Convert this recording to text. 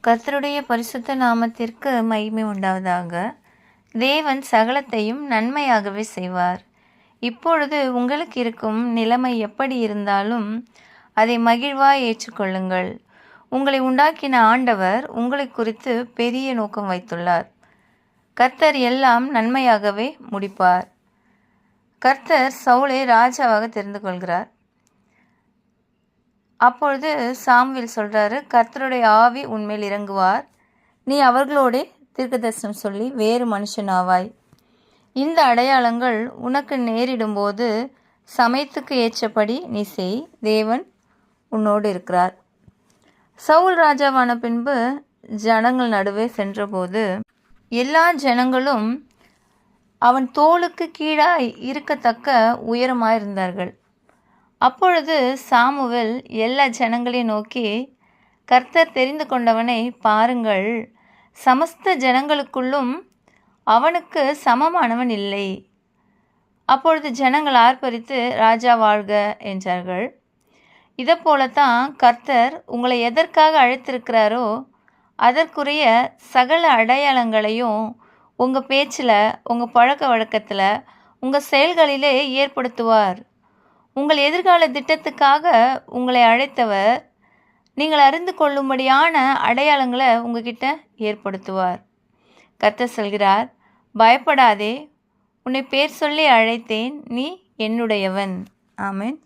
கர்த்தருடைய பரிசுத்த நாமத்திற்கு மகிமை உண்டாவதாக. தேவன் சகலத்தையும் நன்மையாகவே செய்வார். இப்பொழுது உங்களுக்கு இருக்கும் நிலைமை எப்படி இருந்தாலும் அதை மகிழ்வாய் ஏற்றுக்கொள்ளுங்கள். உங்களை உண்டாக்கின ஆண்டவர் உங்களை குறித்து பெரிய நோக்கம் வைத்துள்ளார். கர்த்தர் எல்லாம் நன்மையாகவே முடிப்பார். கர்த்தர் சவுலை ராஜாவாக தெரிந்து கொள்கிறார். அப்பொழுது சாமுவேல் சொல்கிறாரு, கர்த்தருடைய ஆவி உன்மேல் இறங்குவார், நீ அவர்களோட தீர்க்கதரிசனம் சொல்லி வேறு மனுஷனாவாய். இந்த அடையாளங்கள் உனக்கு நேரிடும்போது சமயத்துக்கு ஏற்றபடி நீ செய், தேவன் உன்னோடு இருக்கிறார். சவுல் ராஜாவான பின்பு ஜனங்கள் நடுவே சென்றபோது எல்லா ஜனங்களும் அவன் தோளுக்கு கீழாய் இருக்கத்தக்க உயரமாயிருந்தார்கள். அப்பொழுது சாமுவேல் எல்லா ஜனங்களையும் நோக்கி, கர்த்தர் தெரிந்து கொண்டவனை பாருங்கள், சமஸ்த ஜனங்களுக்குள்ளும் அவனுக்கு சமமானவன் இல்லை. அப்பொழுது ஜனங்கள் ஆர்ப்பரித்து ராஜா வாழ்க என்றார்கள். இதை போலத்தான் கர்த்தர் உங்களை எதற்காக அழைத்திருக்கிறாரோ அதற்குரிய சகல அடையாளங்களையும் உங்கள் பேச்சில், உங்கள் பழக்க வழக்கத்தில், உங்கள் செயல்களிலே ஏற்படுத்துவார். உங்கள் எதிர்கால திட்டத்துக்காக உங்களை அழைத்தவர் நீங்கள் அறிந்து கொள்ளும்படியான அடையாளங்களை உங்ககிட்ட ஏற்படுத்துவார். கர்த்தர் சொல்கிறார், பயப்படாதே, உன்னை பேர் சொல்லி அழைத்தேன், நீ என்னுடையவன். ஆமென்.